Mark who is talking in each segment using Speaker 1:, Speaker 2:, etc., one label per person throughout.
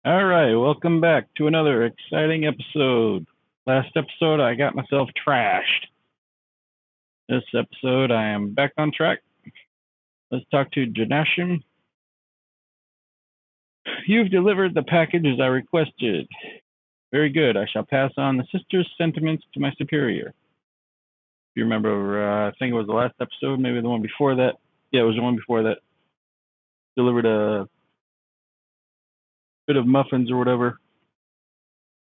Speaker 1: All right, welcome back to another exciting episode. Last episode, I got myself trashed. This episode, I am back on track. Let's talk to Janashim. You've delivered the package as I requested. Very good. I shall pass on the sister's sentiments to my superior. If you remember, I think it was the last episode, maybe the one before that. Yeah, it was the one before that. Delivered a bit of muffins or whatever to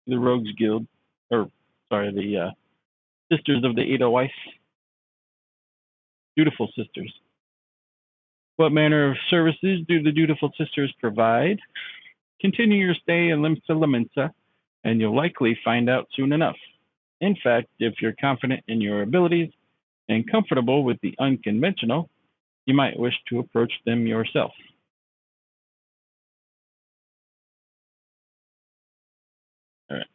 Speaker 1: the Rogues Guild, or sorry, the Sisters of the Edelweiss. Dutiful sisters. What manner of services do the dutiful sisters provide? Continue your stay in Limsa Laminsa, and you'll likely find out soon enough. In fact, if you're confident in your abilities and comfortable with the unconventional, you might wish to approach them yourself. All right.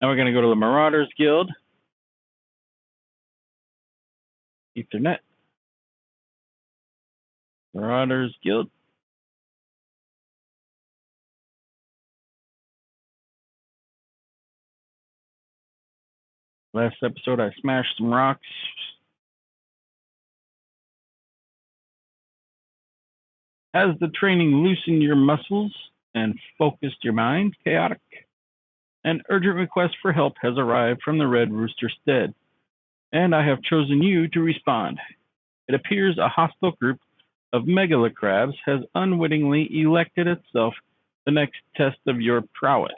Speaker 1: Now we're going to go to the Marauders Guild. Ethernet. Marauders Guild. Last episode, I smashed some rocks. Has the training loosened your muscles and focused your mind, Chaotic? An urgent request for help has arrived from the Red Rooster Stead, and I have chosen you to respond. It appears a hostile group of megalocrabs has unwittingly elected itself the next test of your prowess.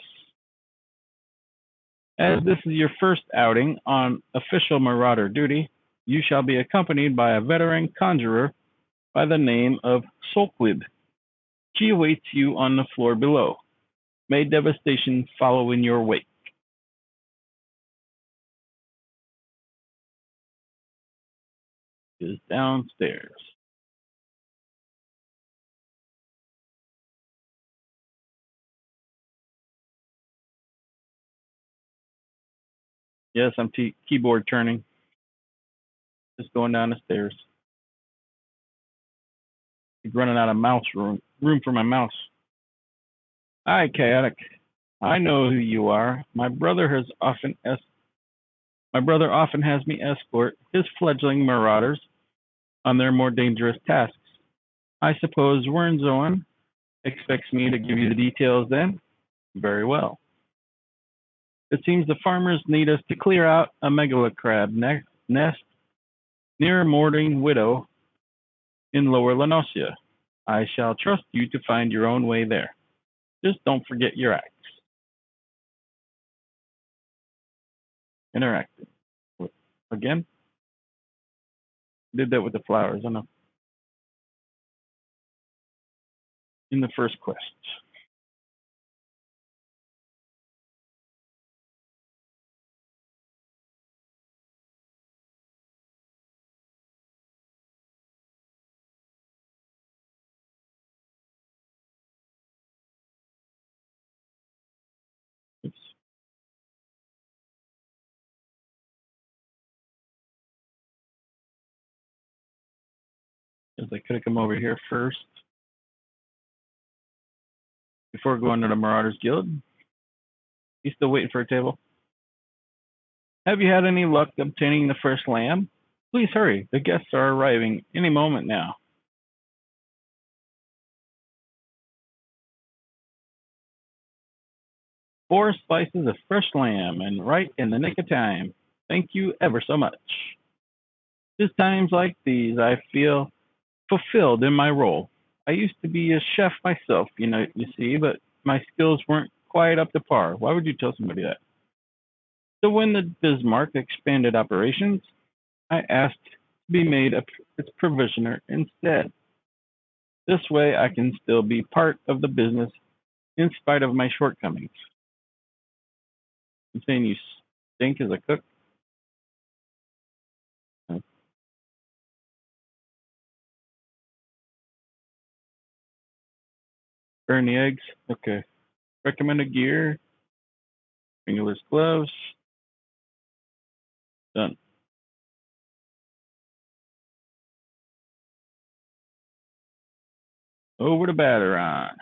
Speaker 1: As this is your first outing on official marauder duty, you shall be accompanied by a veteran conjurer by the name of Solquib. She awaits you on the floor below. May devastation follow in your wake. Is downstairs. Yes, I'm keyboard turning. Just going down the stairs. I'm running out of mouse room for my mouse. Hi, Chaotic. I know who you are. My brother often has me escort his fledgling marauders on their more dangerous tasks. I suppose Wernzoen expects me to give you the details then? Very well. It seems the farmers need us to clear out a megalocrab nest near Mording Widow in Lower Lenosia. I shall trust you to find your own way there. Just don't forget your axe. Interactive. Again? Did that with the flowers, I know. In the first quest. Oops. Because I could have come over here first before going to the Marauders Guild. He's still waiting for a table. Have you had any luck obtaining the first lamb? Please hurry. The guests are arriving any moment now. 4 slices of fresh lamb, and right in the nick of time. Thank you ever so much. It's times like these I feel fulfilled in my role. I used to be a chef myself, you see, but my skills weren't quite up to par. Why would you tell somebody that? So when the Bismarck expanded operations, I asked to be made its provisioner instead. This way I can still be part of the business in spite of my shortcomings. I'm saying you stink as a cook? Burn the eggs? Okay. Recommended gear. Fingerless gloves. Done. Over to Baderon.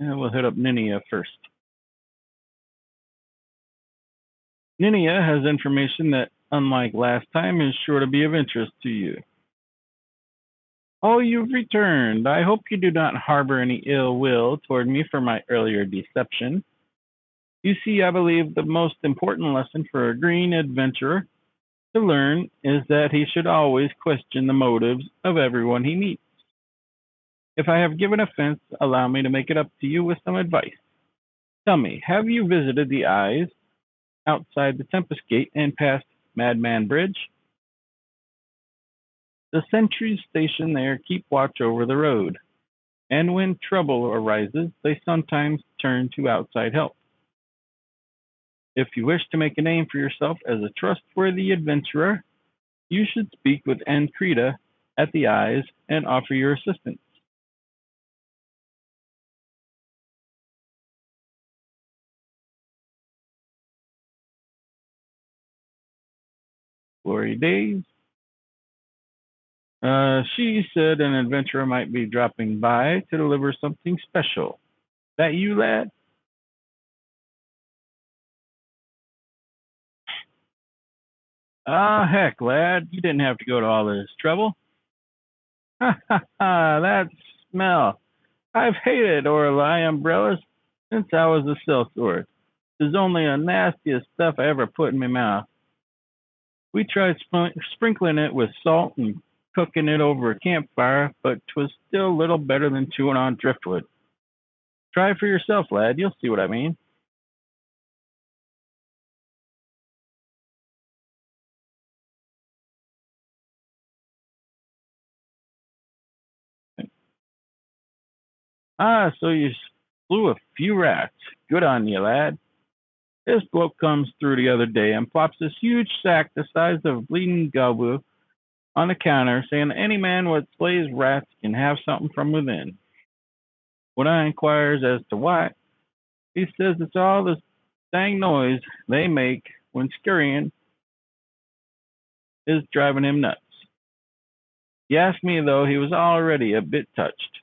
Speaker 1: And we'll hit up Ninia first. Ninia has information that, unlike last time, is sure to be of interest to you. Oh, you've returned. I hope you do not harbor any ill will toward me for my earlier deception. You see, I believe the most important lesson for a green adventurer to learn is that he should always question the motives of everyone he meets. If I have given offense, allow me to make it up to you with some advice. Tell me, have you visited the eyes outside the Tempest Gate and past Madman Bridge? The sentries stationed there keep watch over the road, and when trouble arises, they sometimes turn to outside help. If you wish to make a name for yourself as a trustworthy adventurer, you should speak with Ankrita at the Eyes and offer your assistance. Glory days. She said an adventurer might be dropping by to deliver something special. That you, lad? Ah, heck, lad, you didn't have to go to all this trouble. Ha ha ha, that smell. I've hated Orlai umbrellas since I was a sellsword. It's only the nastiest stuff I ever put in my mouth. We tried sprinkling it with salt and cooking it over a campfire, but 'twas still little better than chewing on driftwood. Try it for yourself, lad. You'll see what I mean. Ah, so you slew a few rats. Good on you, lad. This bloke comes through the other day and plops this huge sack the size of a bleeding gobu on the counter, saying any man what slays rats can have something from within. When I inquires as to why, he says it's all this dang noise they make when scurrying is driving him nuts. He asked me, though, he was already a bit touched.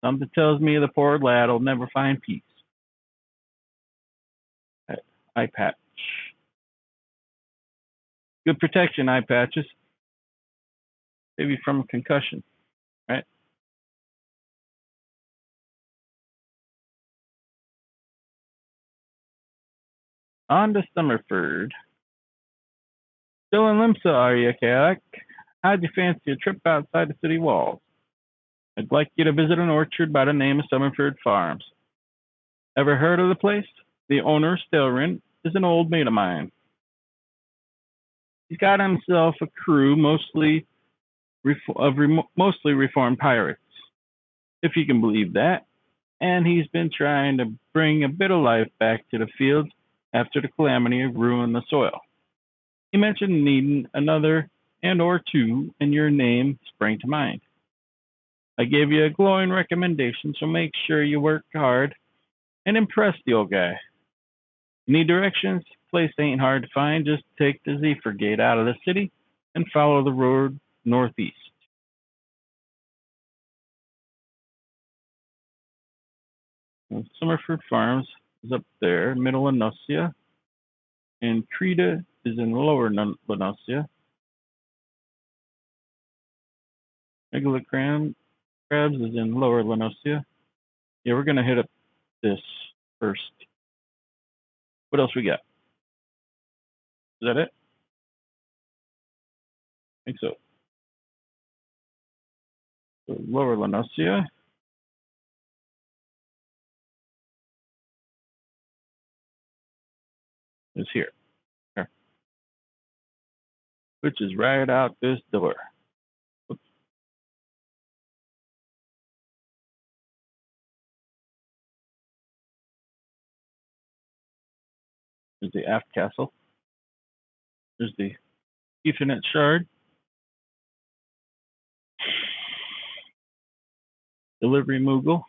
Speaker 1: Something tells me the poor lad'll never find peace. Eye patch. Good protection, eye patches. Maybe from a concussion, right? On to Summerford. Still in Limsa, are you, Kalak? How'd you fancy a trip outside the city walls? I'd like you to visit an orchard by the name of Summerford Farms. Ever heard of the place? The owner, Stelrin, is an old mate of mine. He's got himself a crew mostly reformed pirates, if you can believe that, and he's been trying to bring a bit of life back to the fields after the calamity ruined the soil. He mentioned needing another and or two, and your name sprang to mind. I gave you a glowing recommendation, so make sure you work hard and impress the old guy. Need directions? Place ain't hard to find. Just take the Zephyr Gate out of the city and follow the road northeast. And Summerford Farms is up there, middle of Nocia, and Creta is in lower Lenosia. Crabs is in lower Lenosia. Yeah, we're gonna hit up this first. What else we got? Is that it? I think so. So lower Lenosia is here, which is right out this door. Oops. There's the aft castle. There's the Ethernet shard. Delivery Moogle.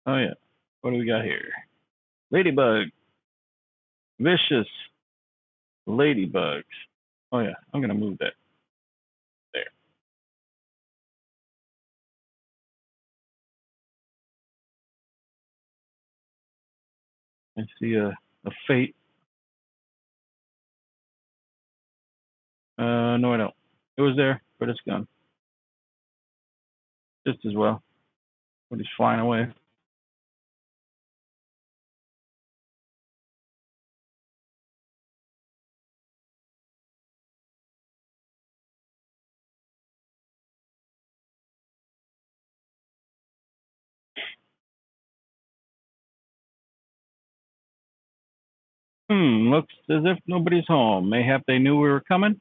Speaker 1: Oh yeah. What do we got here? Ladybug. Vicious ladybugs. Oh yeah. I'm gonna move that there. I see a fate. No, I don't. It was there, but it's gone. Just as well. But he's flying away. Looks as if nobody's home. Mayhap they knew we were coming.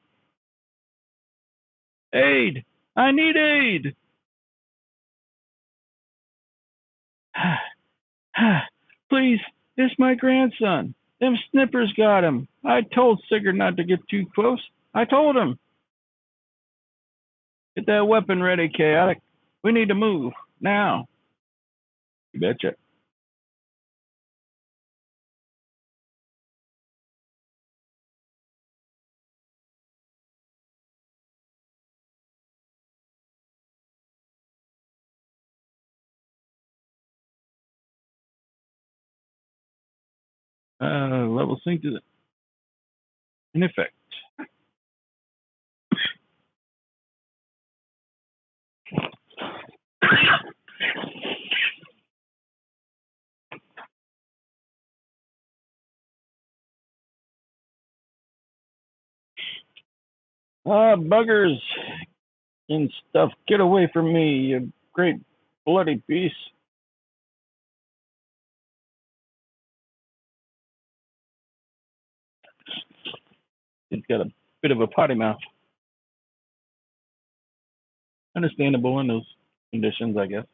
Speaker 1: Aid! I need aid! Please, it's my grandson. Them snippers got him. I told Sigurd not to get too close. I told him. Get that weapon ready, Chaotic. We need to move. Now. You betcha. Level sync to the in effect. Buggers and stuff. Get away from me, you great bloody beast. He's got a bit of a potty mouth. Understandable in those conditions, I guess.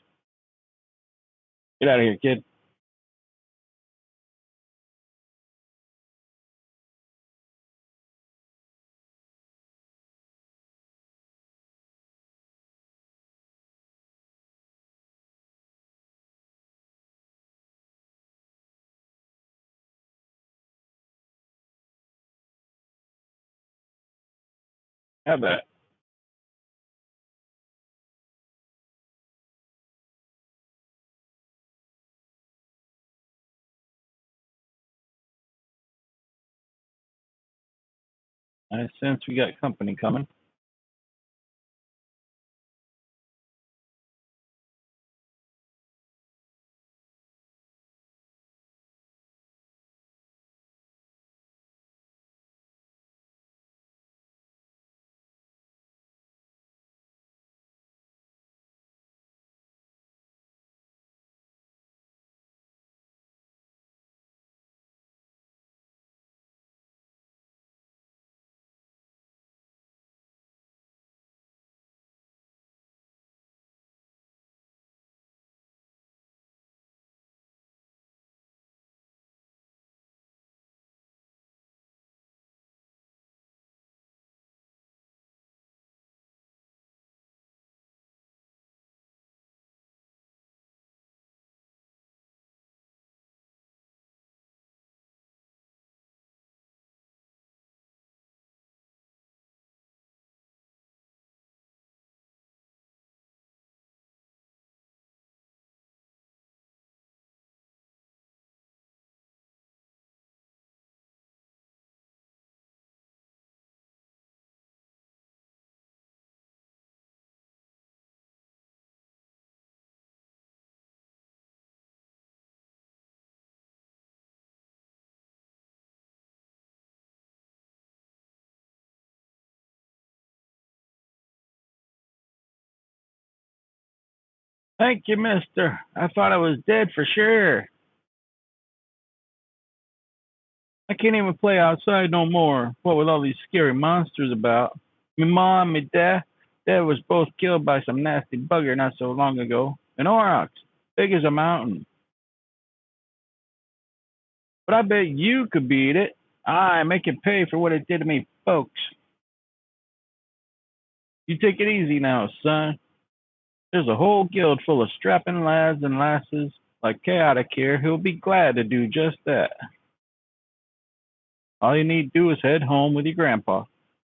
Speaker 1: Get out of here, kid. Have that. I sense we got company coming. Thank you, mister. I thought I was dead for sure. I can't even play outside no more. What with all these scary monsters about. Me mom, me dad was both killed by some nasty bugger not so long ago. An aurochs, big as a mountain. But I bet you could beat it. I make it pay for what it did to me, folks. You take it easy now, son. There's a whole guild full of strapping lads and lasses like Chaotic here, who'll be glad to do just that. All you need to do is head home with your grandpa.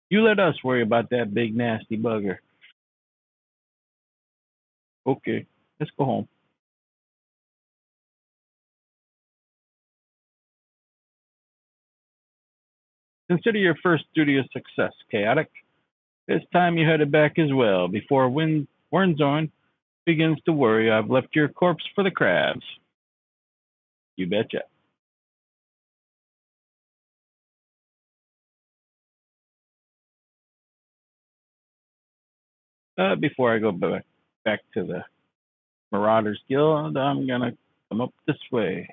Speaker 1: You let us worry about that big nasty bugger. Okay, let's go home. Consider your first duty a success, Chaotic. It's time you headed back as well before Wernzorn begins to worry I've left your corpse for the crabs. You betcha. Before I go back to the Marauders Guild, I'm gonna come up this way.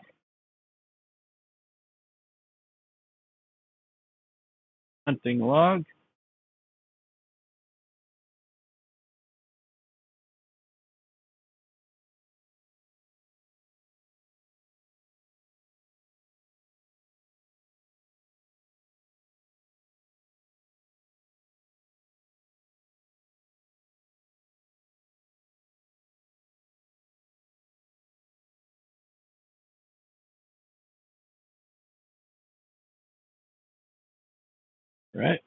Speaker 1: Hunting log. Right.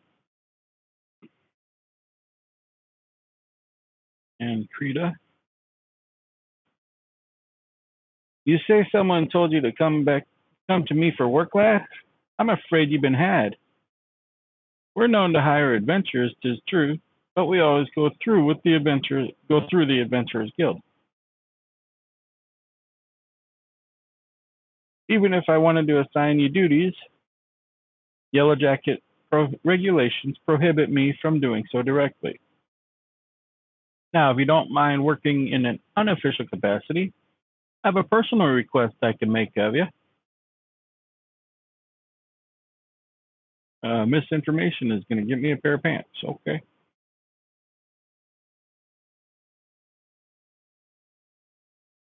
Speaker 1: And Krita. You say someone told you to come to me for work, lad? I'm afraid you've been had. We're known to hire adventurers, 'tis true, but we always go through the Adventurers Guild. Even if I wanted to assign you duties, Yellow Jacket regulations prohibit me from doing so directly. Now, if you don't mind working in an unofficial capacity, I have a personal request I can make of you. Misinformation is going to give me a pair of pants. Okay.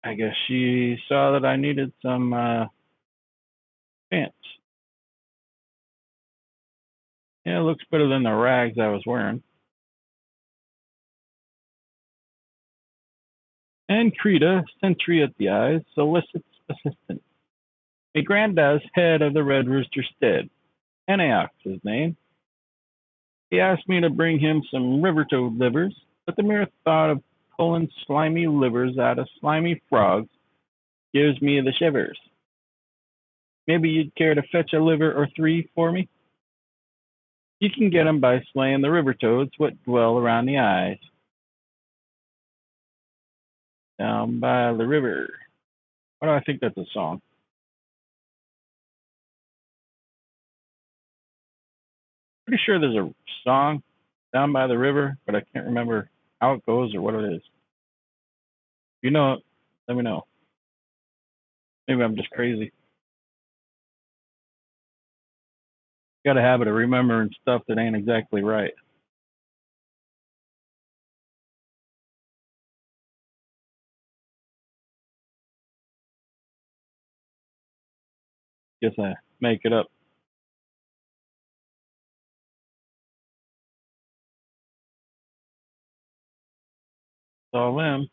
Speaker 1: I guess she saw that I needed some pants. Yeah, it looks better than the rags I was wearing. And Krita, sentry at the eyes, solicits assistance. A Grandaz, head of the Red Rooster Stead. Anaox, his name. He asked me to bring him some river toad livers, but the mere thought of pulling slimy livers out of slimy frogs gives me the shivers. Maybe you'd care to fetch a liver or three for me? You can get 'em by slaying the river toads what dwell around the eyes. Down by the river. Why do I think that's a song? Pretty sure there's a song down by the river, but I can't remember how it goes or what it is. You know it, let me know. Maybe I'm just crazy. Got a habit of remembering stuff that ain't exactly right. Guess I make it up. It's all them.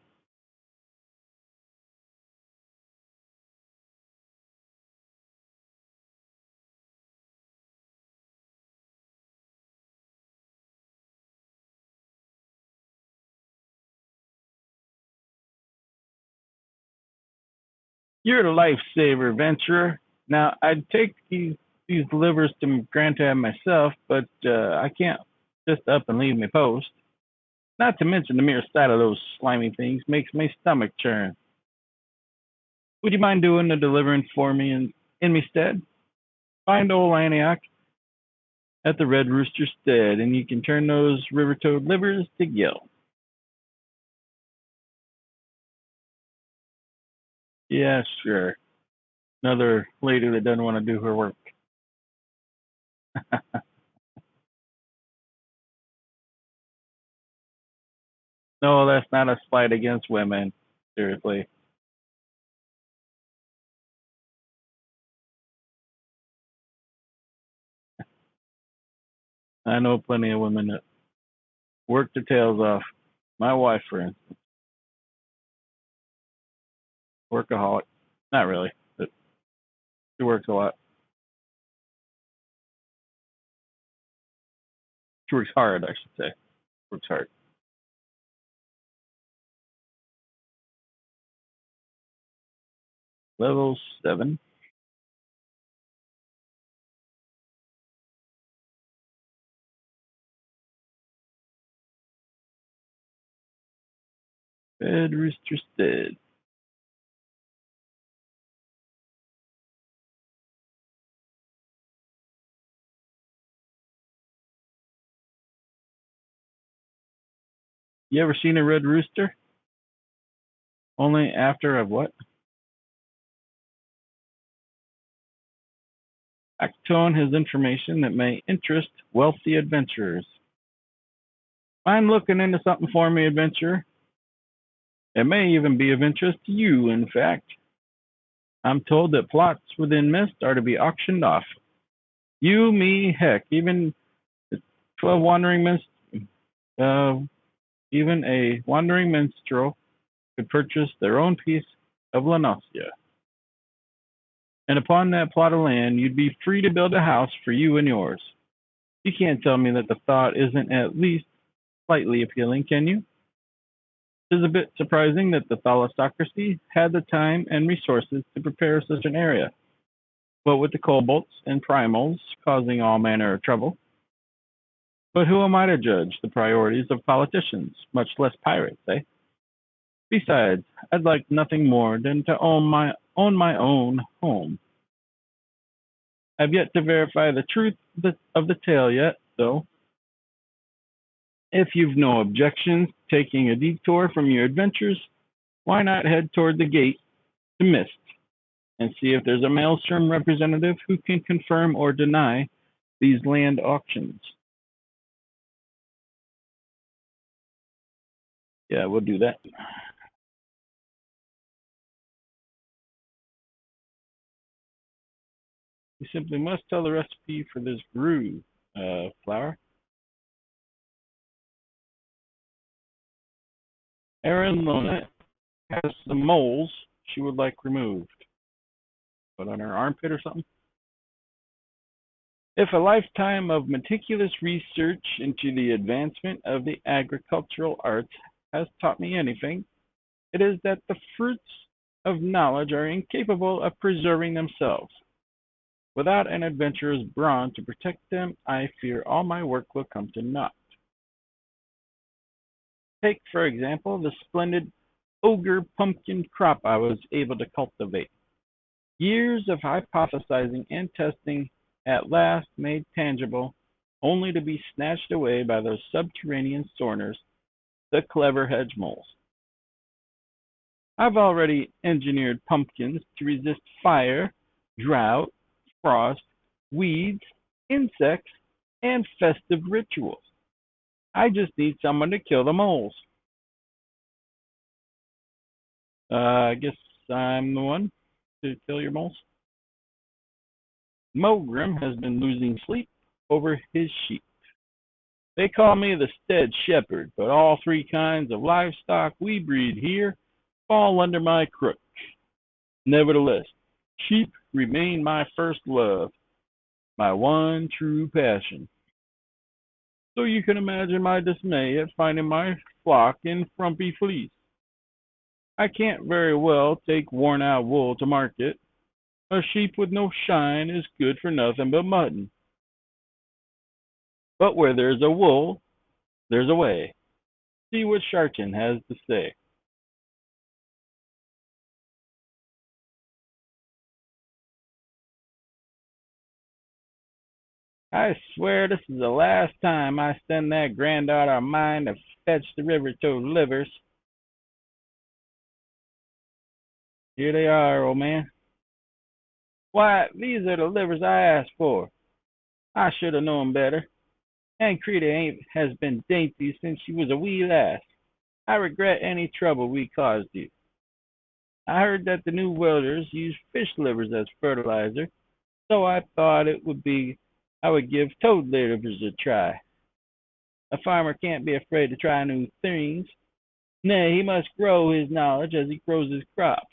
Speaker 1: You're a lifesaver, venturer. Now, I'd take these livers to Granddad myself, but I can't just up and leave my post. Not to mention the mere sight of those slimy things makes my stomach churn. Would you mind doing the delivering for me in me stead? Find old Antioch at the Red Rooster Stead, and you can turn those river toad livers to gill. Yeah, sure. Another lady that doesn't want to do her work. No, that's not a slight against women. Seriously. I know plenty of women that work their tails off. My wife, for instance, workaholic. Not really, but she works a lot. She works hard, I should say. Works hard. Level 7. Red Rooster Stead. You ever seen a red rooster? Only after I've what? Actone has information that may interest wealthy adventurers. Mind looking into something for me, adventurer? It may even be of interest to you, in fact. I'm told that plots within Mist are to be auctioned off. You, me, heck, even 12 wandering uh, even a wandering minstrel could purchase their own piece of Lanosia. And upon that plot of land, you'd be free to build a house for you and yours. You can't tell me that the thought isn't at least slightly appealing, can you? It is a bit surprising that the Thalassocracy had the time and resources to prepare such an area. But with the kobolds and primals causing all manner of trouble. But who am I to judge the priorities of politicians, much less pirates, eh? Besides, I'd like nothing more than to own my own home. I've yet to verify the truth of the tale yet, though. If you've no objections taking a detour from your adventures, why not head toward the gate to Mist and see if there's a Maelstrom representative who can confirm or deny these land auctions? Yeah, we'll do that. You simply must tell the recipe for this brew, flour. Erin Lonet has some moles she would like removed. Put on her armpit or something? If a lifetime of meticulous research into the advancement of the agricultural arts has taught me anything, it is that the fruits of knowledge are incapable of preserving themselves. Without an adventurer's brawn to protect them, I fear all my work will come to naught. Take, for example, the splendid ogre pumpkin crop I was able to cultivate. Years of hypothesizing and testing at last made tangible, only to be snatched away by those subterranean sorners, the clever hedge moles. I've already engineered pumpkins to resist fire, drought, frost, weeds, insects, and festive rituals. I just need someone to kill the moles. I guess I'm the one to kill your moles. Mogrim has been losing sleep over his sheep. They call me the Stead Shepherd, but all three kinds of livestock we breed here fall under my crook. Nevertheless, sheep remain my first love, my one true passion. So you can imagine my dismay at finding my flock in frumpy fleece. I can't very well take worn-out wool to market. A sheep with no shine is good for nothing but mutton. But where there's a wool, there's a way. See what Sharkin has to say. I swear this is the last time I send that granddaughter of mine to fetch the river toad livers. Here they are, old man. Why, these are the livers I asked for. I should have known better. Aunt Creta ain't has been dainty since she was a wee lass. I regret any trouble we caused you. I heard that the New Worlders use fish livers as fertilizer, so I thought I would give toad livers a try. A farmer can't be afraid to try new things. Nay, he must grow his knowledge as he grows his crops.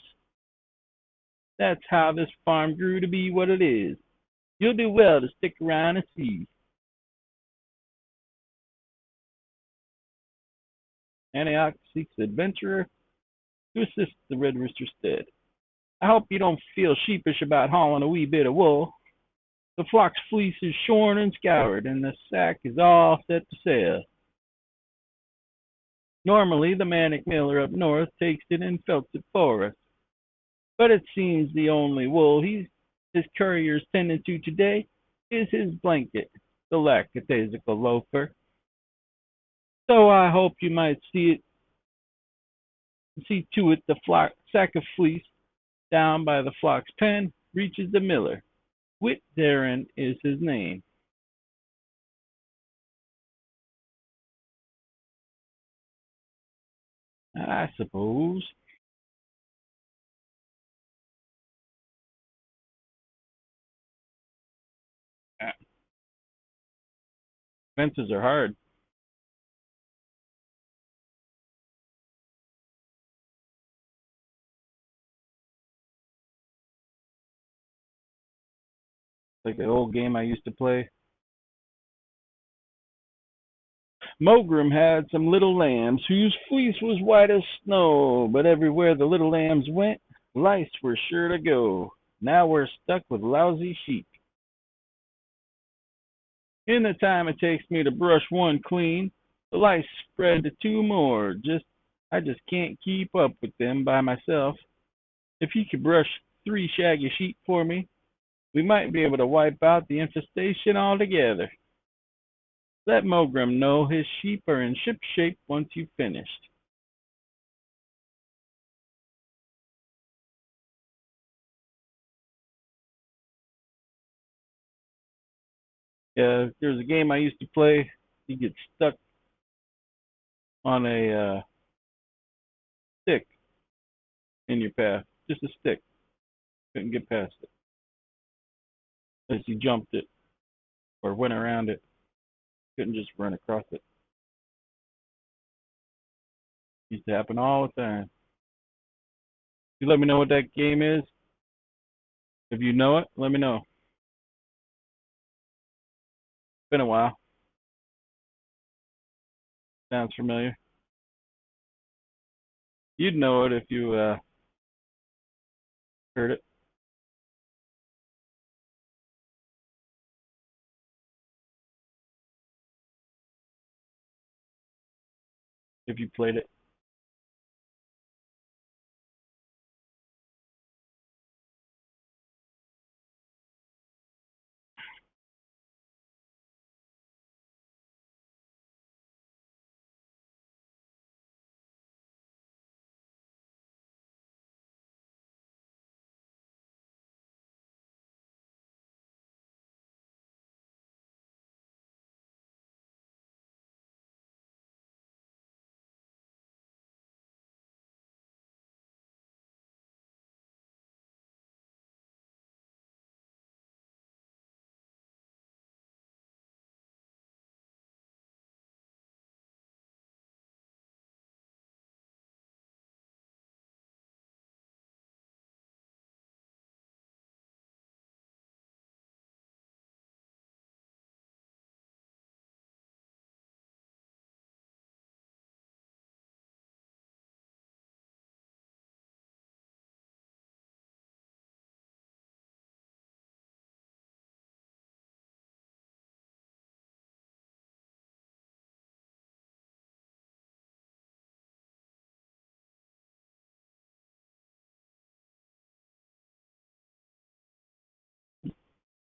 Speaker 1: That's how this farm grew to be what it is. You'll do well to stick around and see. Antioch seeks adventurer to assist the Red Rooster Stead. I hope you don't feel sheepish about hauling a wee bit of wool. The flock's fleece is shorn and scoured, and the sack is all set to sell. Normally, the Manic Miller up north takes it and felts it for us, but it seems the only wool his courier's tending to today is his blanket, the lackadaisical loafer. So I hope you might see to it the sack of fleece down by the flock's pen reaches the miller. Whit Darren is his name. I suppose. Fences are hard. Like the old game I used to play. Mogrim had some little lambs whose fleece was white as snow, but everywhere the little lambs went, lice were sure to go. Now we're stuck with lousy sheep. In the time it takes me to brush one clean, the lice spread to two more. I just can't keep up with them by myself. If you could brush three shaggy sheep for me, we might be able to wipe out the infestation altogether. Let Mogrim know his sheep are in ship shape once you've finished. There's a game I used to play. You get stuck on a stick in your path, just a stick. Couldn't get past it as you jumped it or went around it. Couldn't just run across it. Used to happen all the time. You let me know what that game is. If you know it, let me know. It's been a while. Sounds familiar. You'd know it if you heard it, if you played it.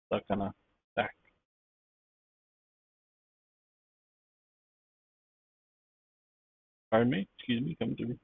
Speaker 1: Stuck on a stack. Pardon me? Excuse me, coming through.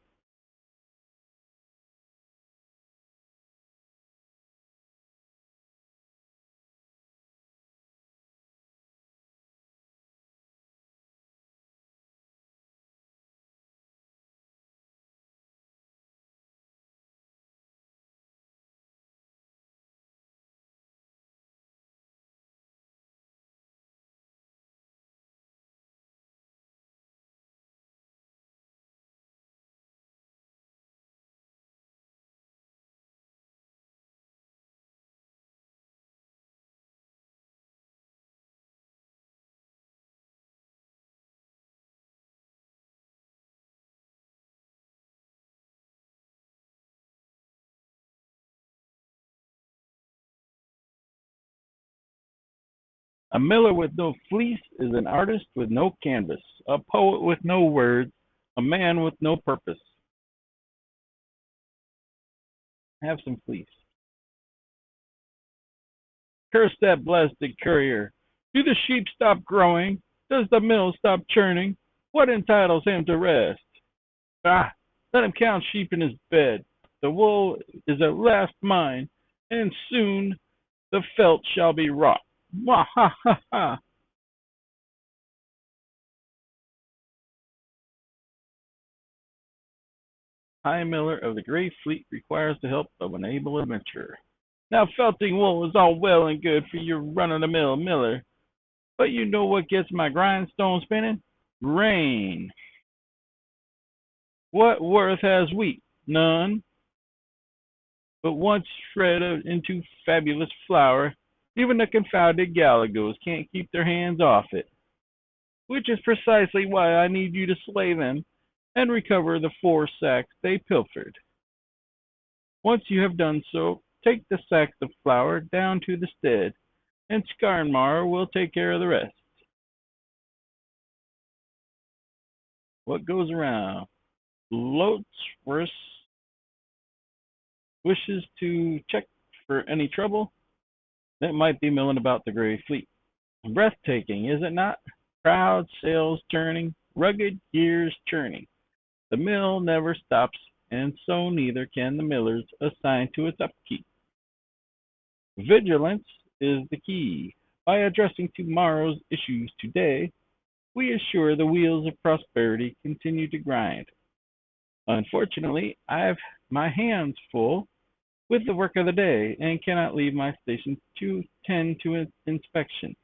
Speaker 1: A miller with no fleece is an artist with no canvas, a poet with no words, a man with no purpose. Have some fleece. Curse that blasted courier. Do the sheep stop growing? Does the mill stop churning? What entitles him to rest? Ah, let him count sheep in his bed. The wool is at last mine, and soon the felt shall be wrought. Wah ha ha ha! High Miller of the Grey Fleet requires the help of an able adventurer. Now felting wool is all well and good for your run-of-the-mill miller, but you know what gets my grindstone spinning? Rain. What worth has wheat? None. But once shredded into fabulous flour, even the confounded galagos can't keep their hands off it. Which is precisely why I need you to slay them and recover the 4 sacks they pilfered. Once you have done so, take the sacks of flour down to the stead, and Skarnmar will take care of the rest. What goes around? Lotsworth wishes to check for any trouble. That might be milling about the Grey Fleet. Breathtaking, is it not? Proud sails turning, rugged gears churning. The mill never stops, and so neither can the millers assigned to its upkeep. Vigilance is the key. By addressing tomorrow's issues today, we assure the wheels of prosperity continue to grind. Unfortunately, I've my hands full with the work of the day and cannot leave my station to tend to its inspection.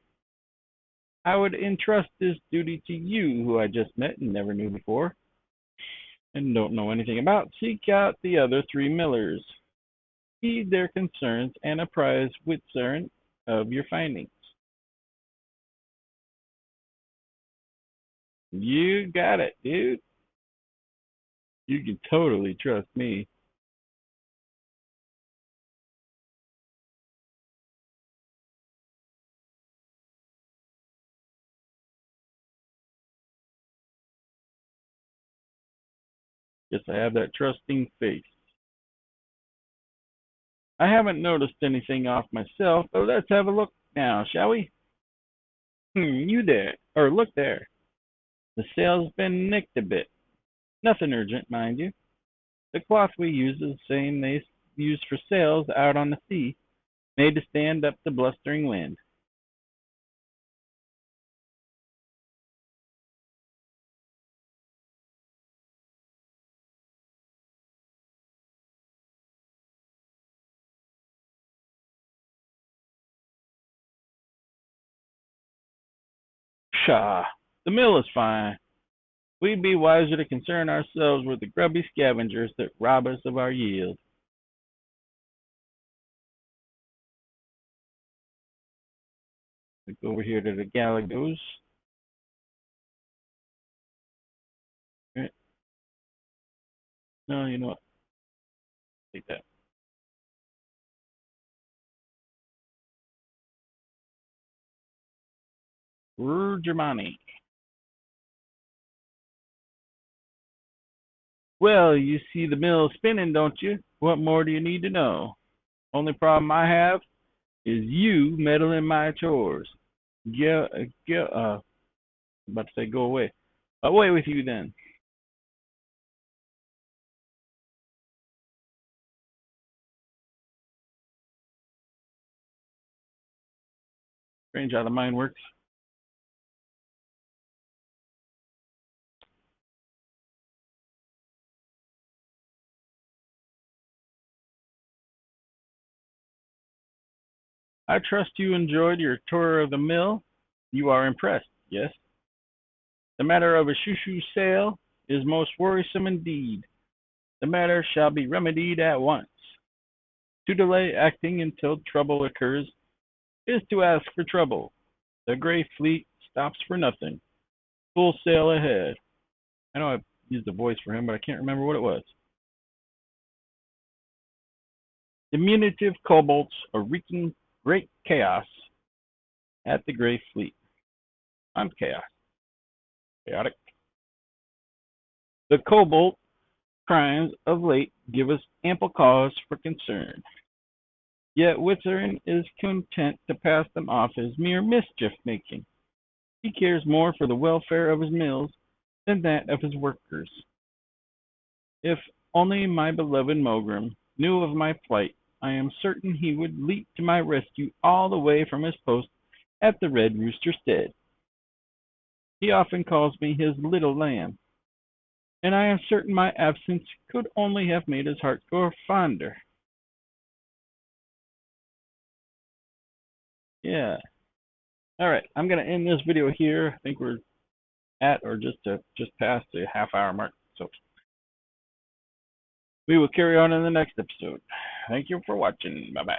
Speaker 1: I would entrust this duty to you, who I just met and never knew before, and don't know anything about. Seek out the other 3 millers. Heed their concerns and apprise Witzern of your findings. You got it, dude. You can totally trust me. Guess I have that trusting face. I haven't noticed anything off myself, but let's have a look now, shall we? You there, or look there. The sail's been nicked a bit. Nothing urgent, mind you. The cloth we use is the same they use for sails out on the sea, made to stand up the blustering wind. Pshaw! The mill is fine. We'd be wiser to concern ourselves with the grubby scavengers that rob us of our yield. We go over here to the galagos. Right. No, you know what? Take that. Germani. Well, you see the mill spinning, don't you? What more do you need to know? Only problem I have is you meddling my chores. About to say go away. Away with you then. Strange how the mind works. I trust you enjoyed your tour of the mill. You are impressed, yes? The matter of a shoo-shoo sale is most worrisome indeed. The matter shall be remedied at once. To delay acting until trouble occurs is to ask for trouble. The Grey Fleet stops for nothing. Full sail ahead. I know I used the voice for him, but I can't remember what it was. Diminutive kobolds are wreaking great chaos. at the Gray Fleet. I'm chaotic. The Cobalt crimes of late give us ample cause for concern. Yet Witzern is content to pass them off as mere mischief-making. He cares more for the welfare of his mills than that of his workers. If only my beloved Mogrim knew of my plight, I am certain he would leap to my rescue all the way from his post at the Red Rooster Stead. He often calls me his little lamb, and I am certain my absence could only have made his heart grow fonder. Yeah. All right, I'm going to end this video here. I think we're at or just past the half-hour mark. So we will carry on in the next episode. Thank you for watching. Bye-bye.